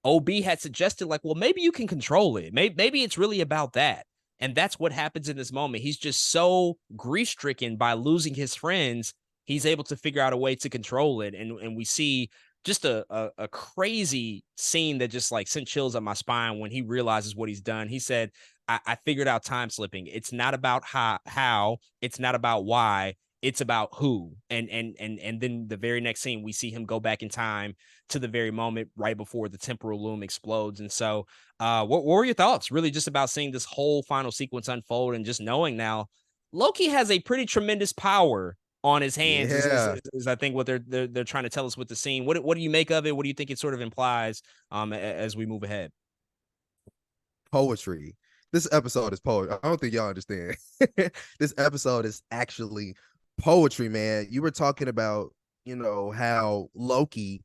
OB had suggested, like, well, maybe you can control it. Maybe it's really about that. And that's what happens in this moment. He's just so grief stricken by losing his friends. He's able to figure out a way to control it. And we see just a crazy scene that just like sent chills up my spine when he realizes what he's done. He said, I figured out time slipping. It's not about how, it's not about why, it's about who. And then the very next scene, we see him go back in time to the very moment right before the temporal loom explodes. And so, what were your thoughts really just about seeing this whole final sequence unfold and just knowing now Loki has a pretty tremendous power on his hands Yeah. is I think what they're trying to tell us with the scene. What do you make of it? What do you think it sort of implies as we move ahead? Poetry. This episode is poetry. I don't think y'all understand. This episode is actually poetry, man. You were talking about, how Loki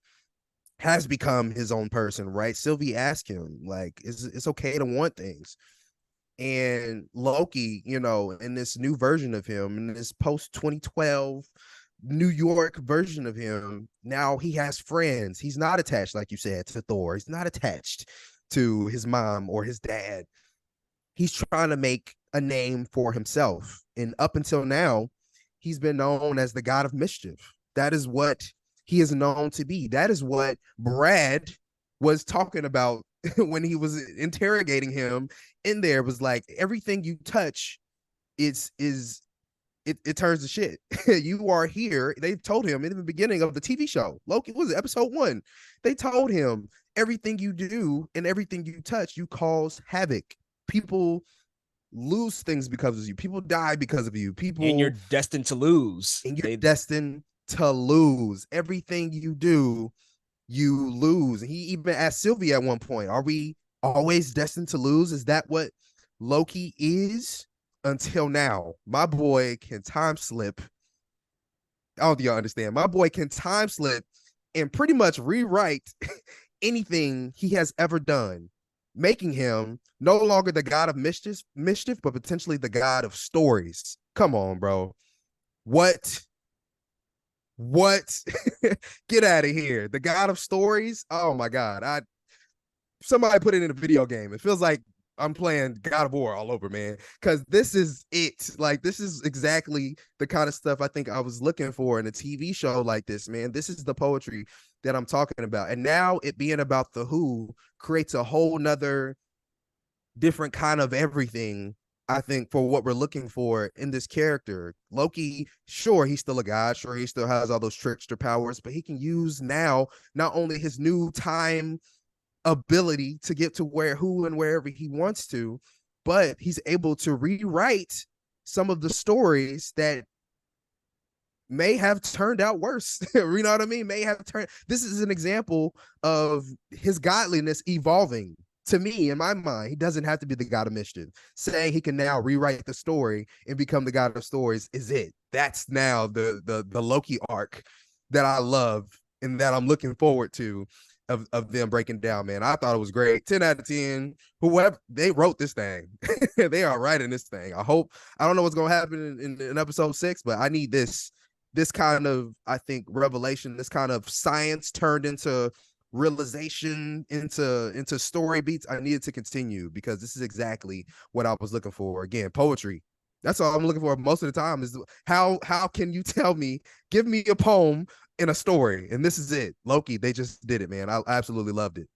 has become his own person, right? Sylvie asked him, like, it's okay to want things. And Loki, in this new version of him, in this post 2012 New York version of him, now he has friends. He's not attached, like you said, to Thor. He's not attached to his mom or his dad. He's trying to make a name for himself. And up until now, he's been known as the god of mischief. That is what he is known to be. That is what Brad was talking about when he was interrogating him in there. Was like, everything you touch it turns to shit. You are here. They told him in the beginning of the TV show, Loki, was it episode 1? They told him everything you do and everything you touch, you cause havoc. People lose things because of you. People die because of you. And you're People, destined to lose. and you're destined to lose. Everything you do, you lose. And he even asked Sylvie at one point, are we always destined to lose? Is that what Loki is? Until now, my boy can time slip. I don't think y'all understand. My boy can time slip and pretty much rewrite anything he has ever done, making him no longer the god of mischief, but potentially the god of stories. Come on, bro. What? What? Get out of here. The god of stories? Oh my god. Somebody put it in a video game. It feels like I'm playing God of War all over, man. Because this is it. Like, this is exactly the kind of stuff I think I was looking for in a TV show like this, man. This is the poetry that I'm talking about. And now it being about the Who creates a whole nother different kind of everything, I think, for what we're looking for in this character. Loki, sure, he's still a god. Sure, he still has all those trickster powers, but he can use now not only his new time ability to get to who and wherever he wants to, but he's able to rewrite some of the stories that may have turned out worse. You know what I mean? May have turned. This is an example of his godliness evolving. To me, in my mind, he doesn't have to be the god of mischief. Saying he can now rewrite the story and become the god of stories is it. That's now the Loki arc that I love and that I'm looking forward to of them breaking down, man. I thought it was great. 10 out of 10. Whoever they wrote this thing, they are writing this thing. I don't know what's gonna happen in episode 6, but I need this kind of, I think, revelation, this kind of science turned into realization, into story beats. I needed to continue because this is exactly what I was looking for. Again, poetry. That's all I'm looking for most of the time is how can you tell me, give me a poem in a story, and this is it. Loki, they just did it, man. I absolutely loved it.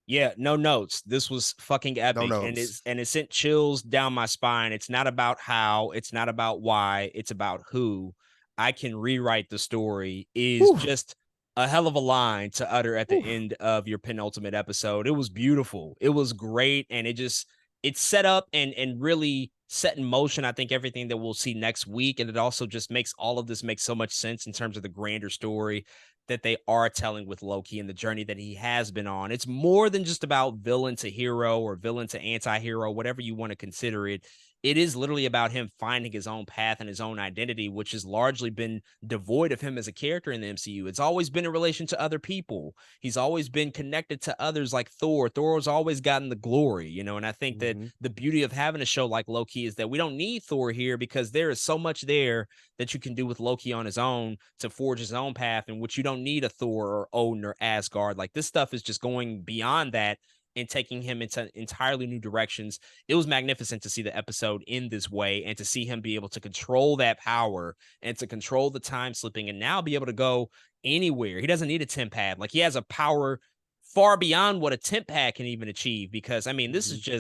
Yeah, no notes. This was fucking No epic, and notes. it sent chills down my spine. It's not about how, it's not about why, it's about who. I can rewrite the story is Whew, just a hell of a line to utter at the whew. end of your penultimate episode. It was beautiful. It was great, and it set up and really set in motion, I think, everything that we'll see next week, and it also just makes all of this make so much sense in terms of the grander story that they are telling with Loki and the journey that he has been on. It's more than just about villain to hero or villain to anti-hero, whatever you want to consider it. It is literally about him finding his own path and his own identity, which has largely been devoid of him as a character in the MCU. It's always been in relation to other people. He's always been connected to others like Thor. Thor's always gotten the glory, you know, and I think that Mm-hmm. the beauty of having a show like Loki is that we don't need Thor here because there is so much there that you can do with Loki on his own to forge his own path, in which you don't need a Thor or Odin or Asgard. Like, this stuff is just going beyond that and taking him into entirely new directions. It was magnificent to see the episode in this way and to see him be able to control that power and to control the time slipping and now be able to go anywhere. He doesn't need a temp pad. Like, he has a power far beyond what a temp pad can even achieve. Because I mean, Mm-hmm.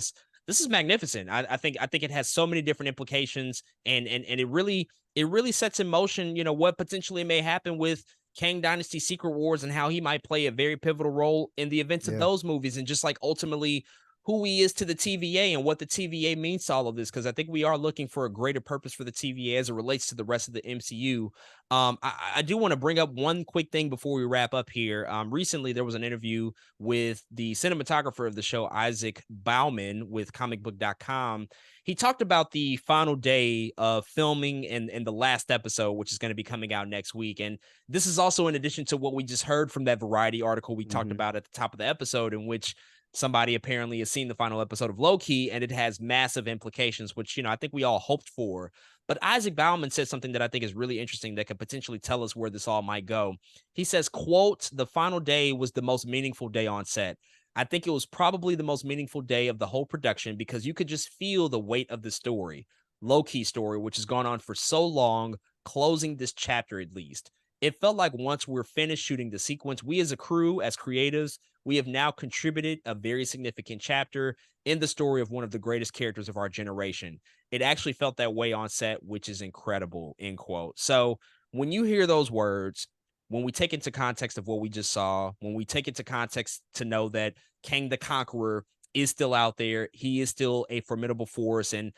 this is magnificent. I think it has so many different implications, and it really sets in motion, you know, what potentially may happen with Kang Dynasty Secret Wars and how he might play a very pivotal role in the events of Yeah. those movies, and just like ultimately who he is to the TVA and what the TVA means to all of this. Because I think we are looking for a greater purpose for the TVA as it relates to the rest of the MCU. I do want to bring up one quick thing before we wrap up here. Recently, there was an interview with the cinematographer of the show, Isaac Bauman, with comicbook.com. He talked about the final day of filming and the last episode, which is going to be coming out next week. And this is also in addition to what we just heard from that Variety article we talked Mm-hmm. about at the top of the episode, in which somebody apparently has seen the final episode of Loki and it has massive implications, which, you know, I think we all hoped for. But Isaac Bauman said something that I think is really interesting that could potentially tell us where this all might go. He says, quote, "The final day was the most meaningful day on set. I think it was probably the most meaningful day of the whole production because you could just feel the weight of the story, Loki story, which has gone on for so long, closing this chapter at least. It felt like once we're finished shooting the sequence, we as a crew, as creatives, we have now contributed a very significant chapter in the story of one of the greatest characters of our generation. It actually felt that way on set, which is incredible," end quote. So when you hear those words, when we take into context of what we just saw, when we take into context to know that Kang the Conqueror is still out there, he is still a formidable force, and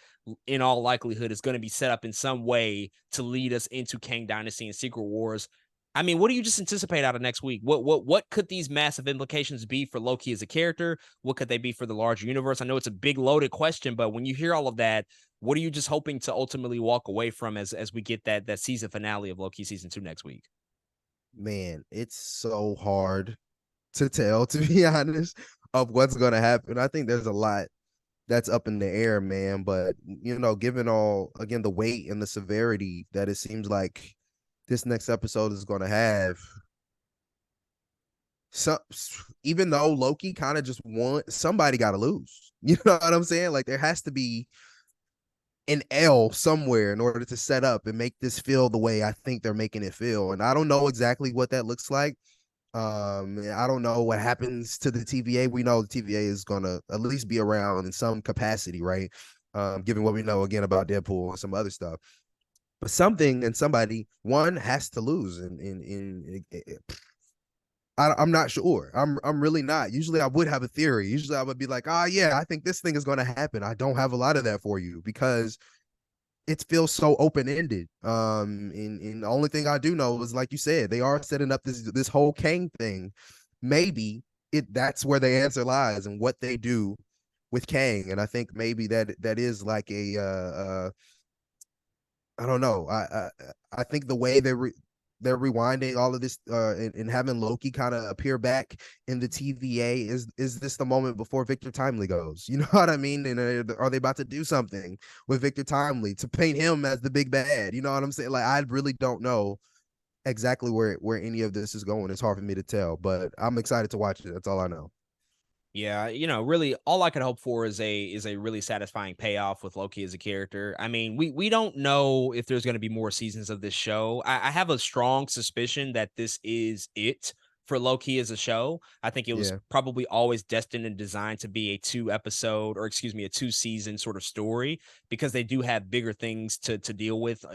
in all likelihood is going to be set up in some way to lead us into Kang Dynasty and Secret Wars. I mean, what do you just anticipate out of next week? What could these massive implications be for Loki as a character? What could they be for the larger universe? I know it's a big loaded question, but when you hear all of that, what are you just hoping to ultimately walk away from as we get that season finale of Loki season 2 next week? Man, it's so hard to tell, to be honest, of what's going to happen. I think there's a lot that's up in the air, man. But, given all, again, the weight and the severity that it seems like this next episode is going to have, so even though Loki kind of just won, somebody got to lose. You know what I'm saying? Like, there has to be an L somewhere in order to set up and make this feel the way I think they're making it feel. And I don't know exactly what that looks like. I don't know what happens to the TVA. We know the TVA is gonna at least be around in some capacity, right? Given what we know again about Deadpool and some other stuff. But something and somebody one has to lose, I'm not sure. I'm really not. Usually I would have a theory. Usually I would be like, yeah, I think this thing is gonna happen. I don't have a lot of that for you because it feels so open ended. And the only thing I do know is, like you said, they are setting up this whole Kang thing. Maybe that's where the answer lies and what they do with Kang. And I think maybe that is like I don't know. I think the way they're rewinding all of this and having Loki kind of appear back in the TVA is this the moment before Victor Timely goes? You know what I mean? And are they about to do something with Victor Timely to paint him as the big bad? You know what I'm saying? Like, I really don't know exactly where any of this is going. It's hard for me to tell, but I'm excited to watch it. That's all I know. Yeah, really all I could hope for is a really satisfying payoff with Loki as a character. I mean, we don't know if there's going to be more seasons of this show. I have a strong suspicion that this is it for Loki as a show. I think it was Yeah. probably always destined and designed to be a 2 episode, or excuse me, a 2 season sort of story, because they do have bigger things to deal with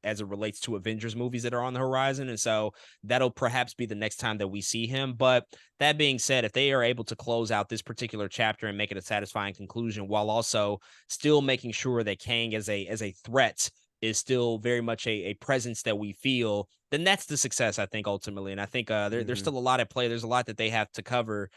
as it relates to Avengers movies that are on the horizon. And so that'll perhaps be the next time that we see him. But that being said, if they are able to close out this particular chapter and make it a satisfying conclusion while also still making sure that Kang as a threat is still very much a presence that we feel, then that's the success, I think, ultimately. And I think there's Mm-hmm. still a lot at play. There's a lot that they have to cover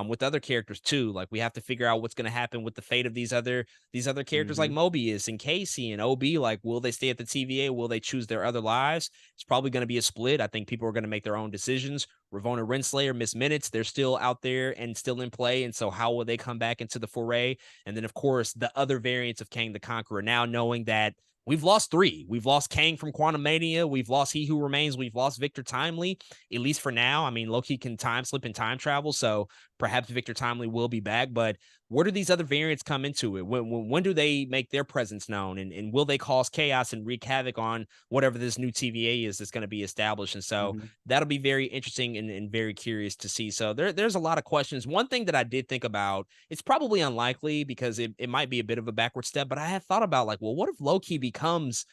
with other characters too. Like, we have to figure out what's going to happen with the fate of these other characters like Mm-hmm. Mobius and Casey and OB. Like, will they stay at the TVA? Will they choose their other lives? It's probably going to be a split. I think people are going to make their own decisions. Ravonna Renslayer, Miss Minutes, they're still out there and still in play. And so how will they come back into the foray? And then, of course, the other variants of Kang the Conqueror, now knowing that we've lost three. We've lost Kang from Quantum Mania. We've lost He Who Remains. We've lost Victor Timely, at least for now. I mean, Loki can time slip and time travel, so perhaps Victor Timely will be back. But where do these other variants come into it? When do they make their presence known? And will they cause chaos and wreak havoc on whatever this new TVA is that's going to be established? And so Mm-hmm. that'll be very interesting and very curious to see. So there's a lot of questions. One thing that I did think about, it's probably unlikely because it might be a bit of a backward step, but I had thought about, like, well, what if Loki becomes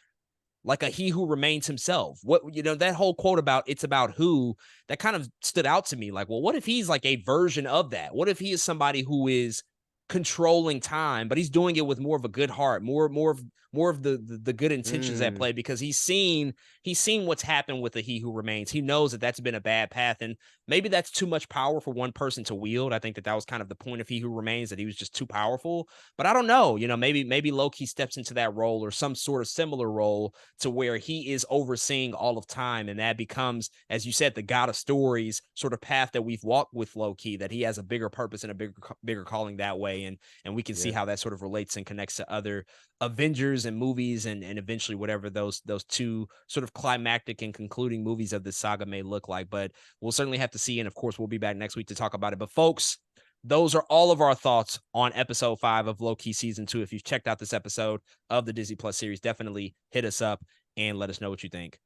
like a He Who Remains himself? What, that whole quote about it's about who, that kind of stood out to me. Like, well, what if he's like a version of that? What if he is somebody who is controlling time, but he's doing it with more of a good heart, more of the good intentions at Mm. play, because he's seen what's happened with the He Who Remains. He knows that that's been a bad path, and maybe that's too much power for one person to wield. I think that was kind of the point of He Who Remains, that he was just too powerful. But I don't know, maybe Loki steps into that role or some sort of similar role to where he is overseeing all of time, and that becomes, as you said, the God of Stories sort of path that we've walked with Loki, that he has a bigger purpose and a bigger calling that way. And we can see Yeah. how that sort of relates and connects to other Avengers and movies, and eventually whatever those two sort of climactic and concluding movies of this saga may look like. But we'll certainly have to see, and of course we'll be back next week to talk about it. But folks, those are all of our thoughts on episode 5 of Loki season 2. If you've checked out this episode of the Disney Plus series, definitely hit us up and let us know what you think.